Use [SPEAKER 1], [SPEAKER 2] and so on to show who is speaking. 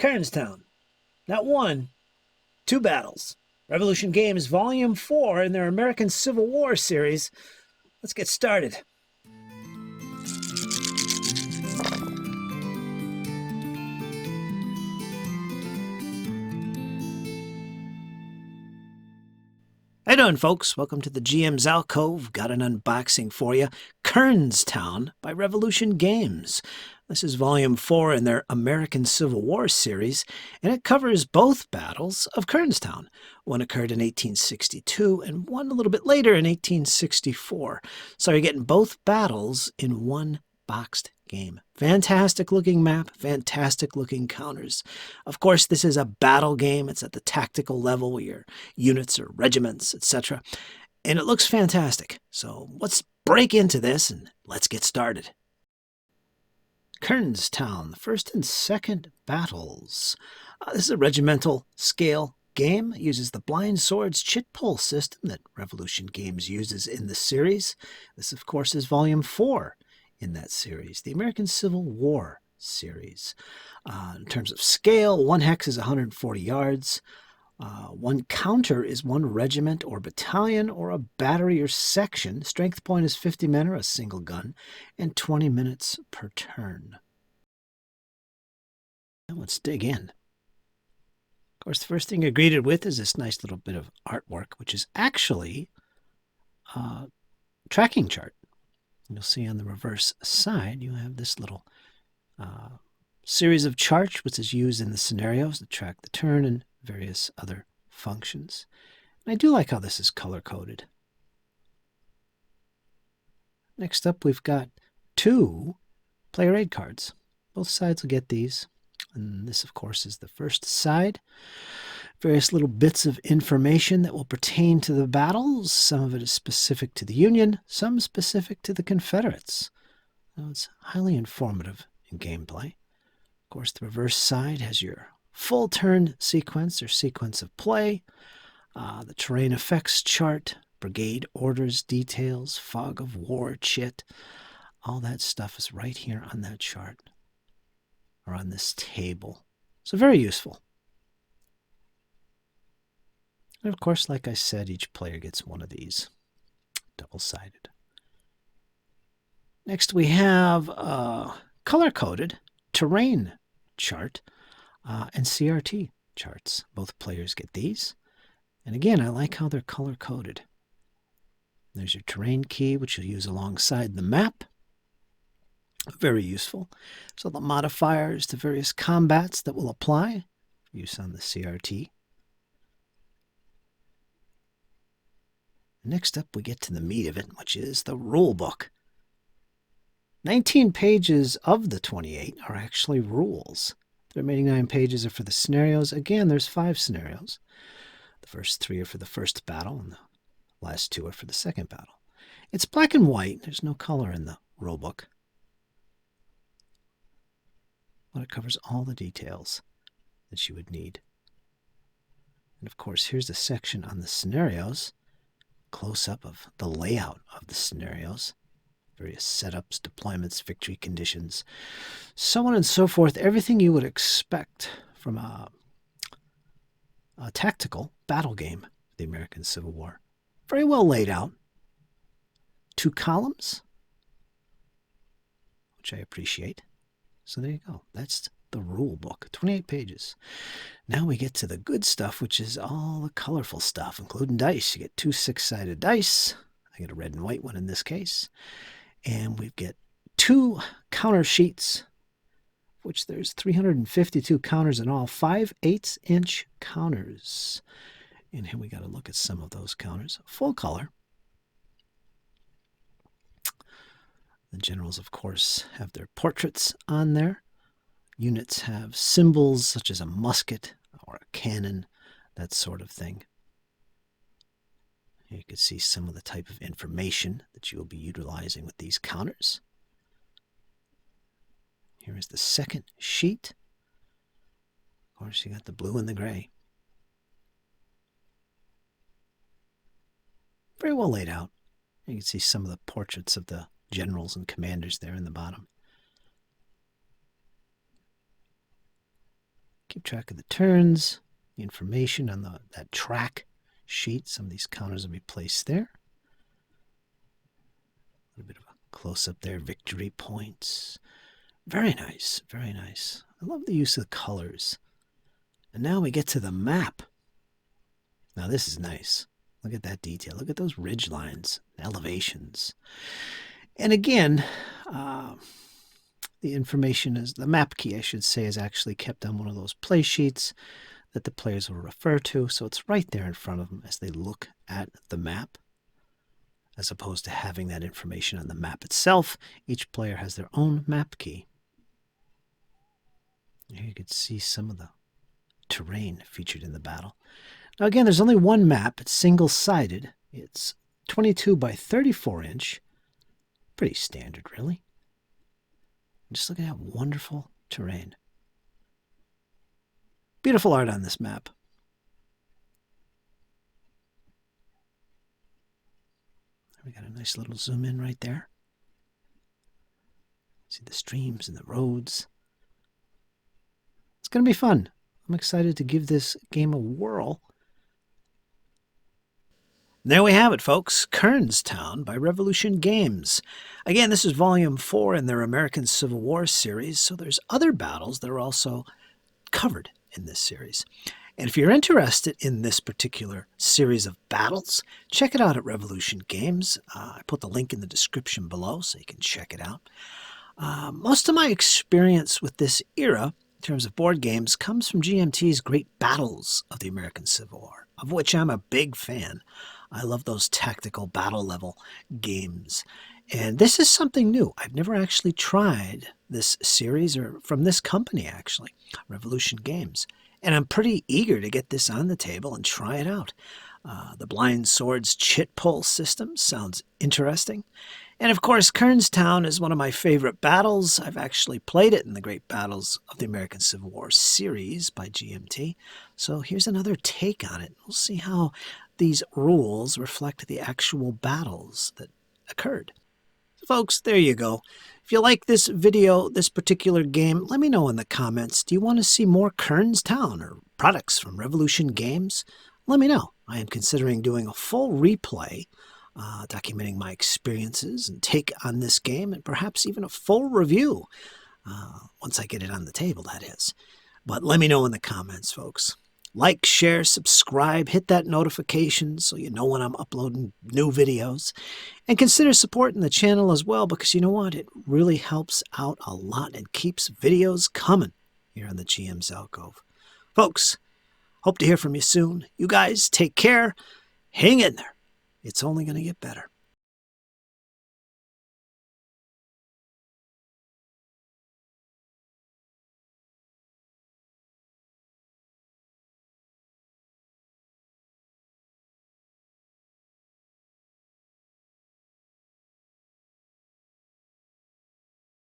[SPEAKER 1] Kernstown. Not one, two battles. Revolution Games Volume 4 in their American Civil War series. Let's get started. How you doing, folks? Welcome to the GM's Alcove. Got an unboxing for you. Kernstown by Revolution Games. This is Volume 4 in their American Civil War series, and it covers both battles of Kernstown. One occurred in 1862 and one a little bit later in 1864. So you're getting both battles in one boxed game. Fantastic looking map, fantastic looking counters. Of course, this is a battle game. It's at the tactical level where your units or regiments, etc. And it looks fantastic. So let's break into this and let's get started. Kernstown, the first and second battles. This is a regimental scale game. It uses the Blind Swords chit pull system that Revolution Games uses in the series. This, of course, is Volume 4 in that series, the American Civil War series. In terms of scale, one hex is 140 yards. One counter is one regiment or battalion or a battery or section. Strength point is 50 men or a single gun, and 20 minutes per turn. Now let's dig in. Of course, the first thing you're greeted with is this nice little bit of artwork, which is actually a tracking chart. You'll see on the reverse side, you have this little series of charts, which is used in the scenarios to track the turn and various other functions. And I do like how this is color-coded. Next up, we've got two player aid cards. Both sides will get these. And this, of course, is the first side. Various little bits of information that will pertain to the battles. Some of it is specific to the Union, some specific to the Confederates. Now, it's highly informative in gameplay. Of course, the reverse side has your full turn sequence or sequence of play, the terrain effects chart, brigade orders, details, fog of war chit. All that stuff is right here on that chart or on this table. So very useful. And of course, like I said, each player gets one of these, double-sided. Next, we have a color-coded terrain chart and CRT charts. Both players get these. And again, I like how they're color-coded. There's your terrain key, which you'll use alongside the map. Very useful. So the modifiers to various combats that will apply, use on the CRT. Next up, we get to the meat of it, which is the rule book. 19 pages of the 28 are actually rules. The remaining 9 pages are for the scenarios. Again, there's 5 scenarios. The first 3 are for the first battle, and the last 2 are for the second battle. It's black and white. There's no color in the rule book. But it covers all the details that you would need. And of course, here's a section on the scenarios. Close-up of the layout of the scenarios, various setups, deployments, victory conditions, so on and so forth. Everything you would expect from a tactical battle game, the American Civil War. Very well laid out. 2 columns, which I appreciate. So there you go. That's the rule book, 28 pages. Now we get to the good stuff, which is all the colorful stuff, including dice. You get 2 6-sided dice. I get a red and white one in this case. And we get 2 counter sheets, which there's 352 counters in all, 5/8-inch counters. And here we got to look at some of those counters. Full color. The generals, of course, have their portraits on there. Units have symbols such as a musket or a cannon, that sort of thing. Here you can see some of the type of information that you will be utilizing with these counters. Here is the second sheet. Of course, you got the blue and the gray. Very well laid out. You can see some of the portraits of the generals and commanders there in the bottom. Keep track of the turns, the information on that track sheet. Some of these counters will be placed there. A little bit of a close-up there, victory points. Very nice, very nice. I love the use of the colors. And now we get to the map. Now this is nice. Look at that detail. Look at those ridge lines, elevations. And again, the information is, the map key, I should say, is actually kept on one of those play sheets that the players will refer to. So it's right there in front of them as they look at the map, as opposed to having that information on the map itself. Each player has their own map key. Here you can see some of the terrain featured in the battle. Now again, there's only one map. It's single-sided. It's 22 by 34 inch. Pretty standard, really. Just look at that wonderful terrain. Beautiful art on this map. We got a nice little zoom in right there. See the streams and the roads. It's going to be fun. I'm excited to give this game a whirl. There we have it, folks. Kernstown by Revolution Games. Again, this is Volume 4 in their American Civil War series, so there's other battles that are also covered in this series. And if you're interested in this particular series of battles, check it out at Revolution Games. I put the link in the description below so you can check it out. Most of my experience with this era, in terms of board games, comes from GMT's Great Battles of the American Civil War, of which I'm a big fan. I love those tactical battle level games. And this is something new. I've never actually tried this series, or from this company actually, Revolution Games. And I'm pretty eager to get this on the table and try it out. The Blind Swords chit pull system sounds interesting. And of course, Kernstown is one of my favorite battles. I've actually played it in the Great Battles of the American Civil War series by GMT. So here's another take on it. We'll see how these rules reflect the actual battles that occurred. So folks, there you go. If you like this video, this particular game, let me know in the comments. Do you want to see more Kernstown or products from Revolution Games? Let me know. I am considering doing a full replay, documenting my experiences and take on this game, and perhaps even a full review once I get it on the table, that is. But let me know in the comments, folks. Like, share, subscribe, hit that notification so you know when I'm uploading new videos. And consider supporting the channel as well, because you know what? It really helps out a lot and keeps videos coming here on the GM's Alcove. Folks, hope to hear from you soon. You guys take care. Hang in there. It's only going to get better.